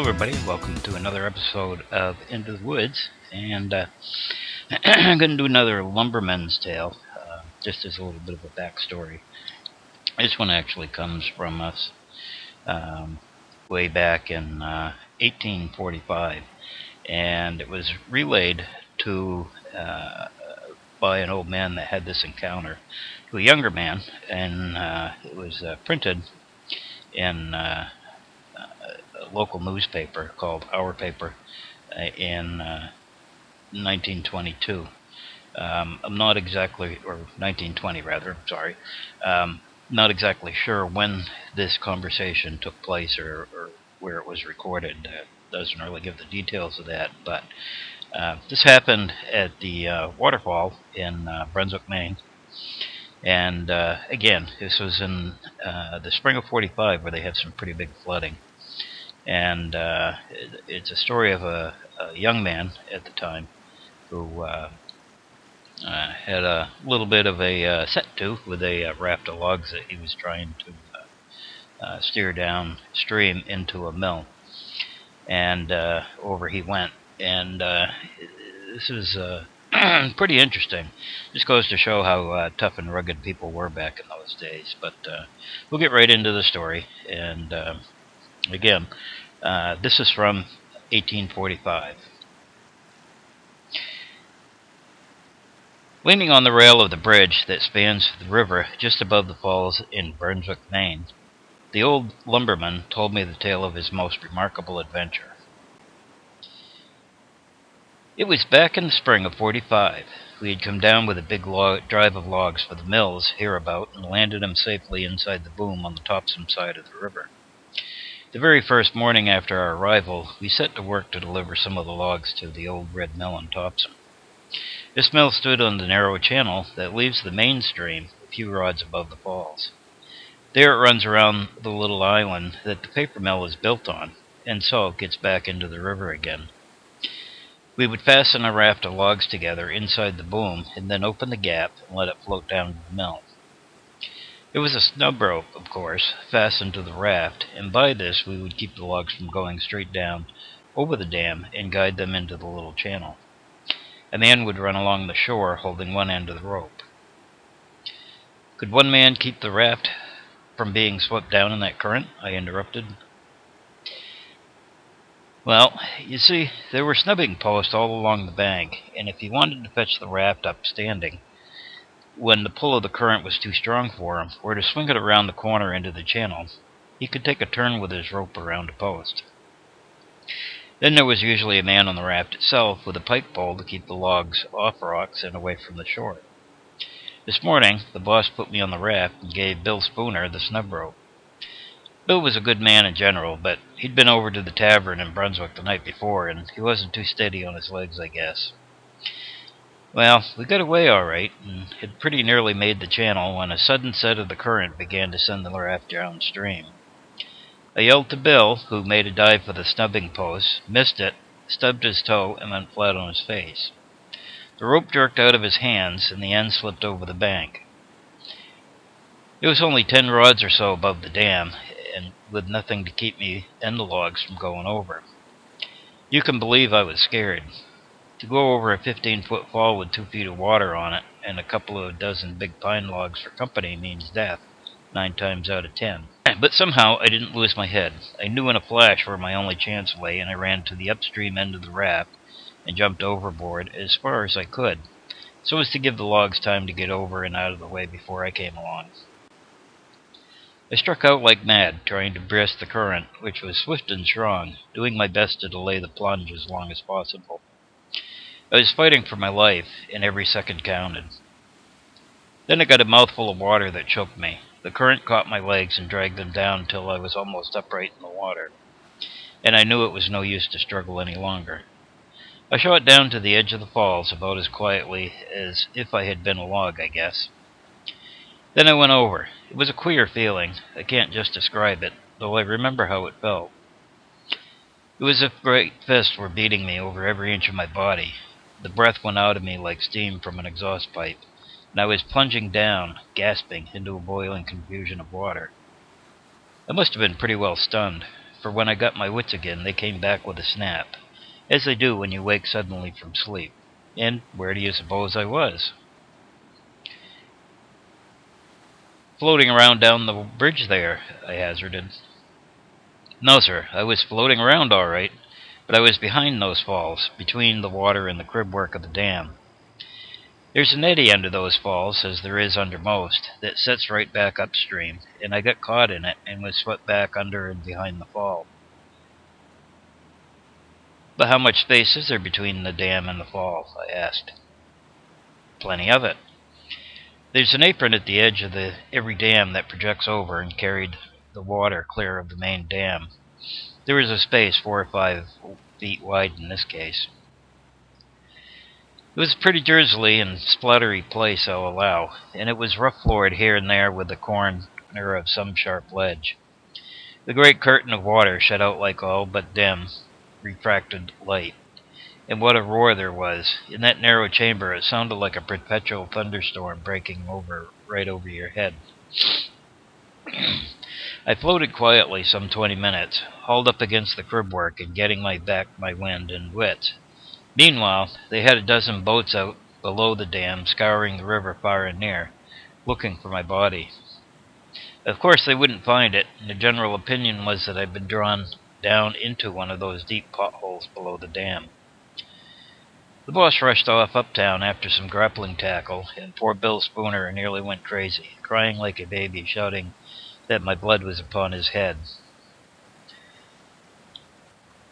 everybody, welcome to another episode of Into the Woods, and I'm going to do another Lumberman's tale, just as a little bit of a backstory. This one actually comes from us way back in 1845, and it was relayed to by an old man that had this encounter to a younger man, and it was printed in a local newspaper called Our Paper in 1922. I'm not exactly, or 1920 rather, sorry, not exactly sure when this conversation took place or where it was recorded. Doesn't really give the details of that, but this happened at the waterfall in Brunswick, Maine. And again, this was in the spring of '45, where they had some pretty big flooding. And it's a story of a young man at the time who had a little bit of a set-to with a raft of logs that he was trying to steer downstream into a mill. And over he went. And this is pretty interesting. Just goes to show how tough and rugged people were back in those days. But we'll get right into the story. And again, this is from 1845. Leaning on the rail of the bridge that spans the river just above the falls in Brunswick, Maine, the old lumberman told me the tale of his most remarkable adventure. It was back in the spring of '45. We had come down with a big drive of logs for the mills hereabout and landed them safely inside the boom on the Topsham side of the river. The very first morning after our arrival, we set to work to deliver some of the logs to the old red mill in Topsham. This mill stood on the narrow channel that leaves the main stream a few rods above the falls. There it runs around the little island that the paper mill is built on, and so it gets back into the river again. We would fasten a raft of logs together inside the boom and then open the gap and let it float down to the mill. It was a snub rope, of course, fastened to the raft, and by this we would keep the logs from going straight down over the dam and guide them into the little channel. A man would run along the shore holding one end of the rope. Could one man keep the raft from being swept down in that current? I interrupted. Well, you see, there were snubbing posts all along the bank, and if he wanted to fetch the raft up standing, when the pull of the current was too strong for him, or to swing it around the corner into the channel, he could take a turn with his rope around a post. Then there was usually a man on the raft itself with a pike pole to keep the logs off rocks and away from the shore. This morning, the boss put me on the raft and gave Bill Spooner the snub rope. Bill was a good man in general, but he'd been over to the tavern in Brunswick the night before, and he wasn't too steady on his legs, I guess. Well, we got away all right, and had pretty nearly made the channel when a sudden set of the current began to send the raft downstream. I yelled to Bill, who made a dive for the snubbing post, missed it, stubbed his toe, and went flat on his face. The rope jerked out of his hands, and the end slipped over the bank. It was only 10 rods or so above the dam, and with nothing to keep me and the logs from going over. You can believe I was scared. To go over a 15-foot fall with 2 feet of water on it and a couple of dozen big pine logs for company means death, 9 times out of 10. But somehow I didn't lose my head. I knew in a flash where my only chance lay, and I ran to the upstream end of the raft and jumped overboard as far as I could, so as to give the logs time to get over and out of the way before I came along. I struck out like mad, trying to breast the current, which was swift and strong, doing my best to delay the plunge as long as possible. I was fighting for my life, and every second counted. Then I got a mouthful of water that choked me. The current caught my legs and dragged them down until I was almost upright in the water, and I knew it was no use to struggle any longer. I shot down to the edge of the falls about as quietly as if I had been a log, I guess. Then I went over. It was a queer feeling. I can't just describe it, though I remember how it felt. It was as if great fists were beating me over every inch of my body. The breath went out of me like steam from an exhaust pipe, and I was plunging down, gasping, into a boiling confusion of water. I must have been pretty well stunned, for when I got my wits again, they came back with a snap, as they do when you wake suddenly from sleep. And where do you suppose I was? Floating around down the bridge there, I hazarded. No, sir, I was floating around all right, but I was behind those falls, between the water and the cribwork of the dam. There's an eddy under those falls, as there is under most, that sets right back upstream, and I got caught in it and was swept back under and behind the fall. But how much space is there between the dam and the fall? I asked. Plenty of it. There's an apron at the edge of every dam that projects over and carried the water clear of the main dam. There is a space 4 or 5 feet wide in this case. It was a pretty drizzly and spluttery place, I'll allow, and it was rough-floored here and there with the corner of some sharp ledge. The great curtain of water shut out like all but dim, refracted light. And what a roar there was. In that narrow chamber, it sounded like a perpetual thunderstorm breaking right over your head. I floated quietly some 20 minutes, hauled up against the cribwork and getting my wind and wits. Meanwhile, they had a dozen boats out below the dam, scouring the river far and near, looking for my body. Of course, they wouldn't find it, and the general opinion was that I'd been drawn down into one of those deep potholes below the dam. The boss rushed off uptown after some grappling tackle, and poor Bill Spooner nearly went crazy, crying like a baby, shouting that my blood was upon his head.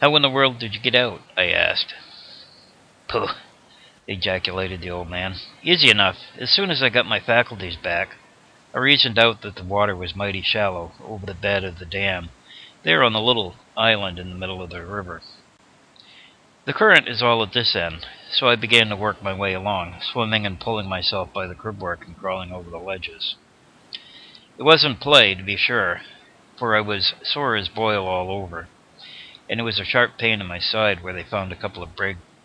How in the world did you get out? I asked. Pooh, ejaculated the old man. Easy enough. As soon as I got my faculties back, I reasoned out that the water was mighty shallow over the bed of the dam, there on the little island in the middle of the river. The current is all at this end, so I began to work my way along, swimming and pulling myself by the cribwork and crawling over the ledges. It wasn't play, to be sure, for I was sore as boil all over, and it was a sharp pain in my side where they found a couple of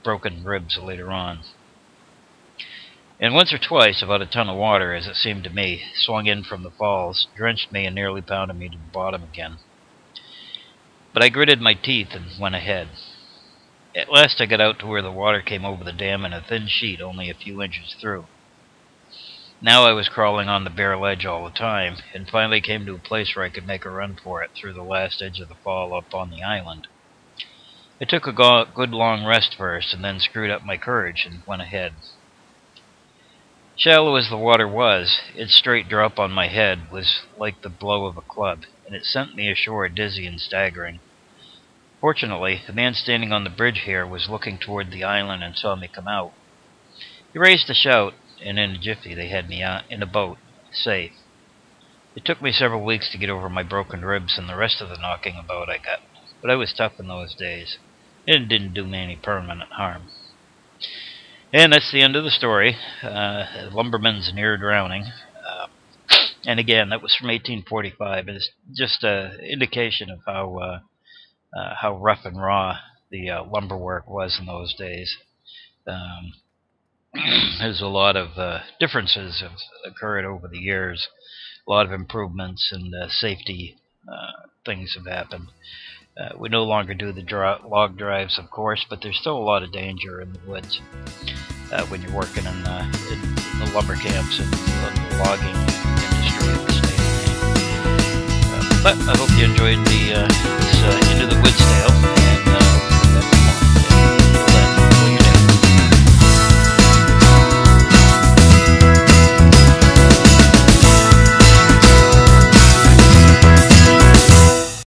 broken ribs later on. And once or twice about a ton of water, as it seemed to me, swung in from the falls, drenched me and nearly pounded me to the bottom again. But I gritted my teeth and went ahead. At last I got out to where the water came over the dam in a thin sheet only a few inches through. Now I was crawling on the bare ledge all the time, and finally came to a place where I could make a run for it through the last edge of the fall up on the island. I took a good long rest first, and then screwed up my courage and went ahead. Shallow as the water was, its straight drop on my head was like the blow of a club, and it sent me ashore dizzy and staggering. Fortunately, the man standing on the bridge here was looking toward the island and saw me come out. He raised a shout, and in a jiffy they had me in a boat, safe. It took me several weeks to get over my broken ribs and the rest of the knocking about I got, but I was tough in those days, and it didn't do me any permanent harm. And that's the end of the story. Lumberman's near drowning. And again, that was from 1845. It's just an indication of how rough and raw the lumber work was in those days. There's a lot of differences have occurred over the years. A lot of improvements and safety things have happened. We no longer do the log drives, of course, but there's still a lot of danger in the woods when you're working in the lumber camps and the logging industry of the state of Maine. But I hope you enjoyed this Into the Woods tale, and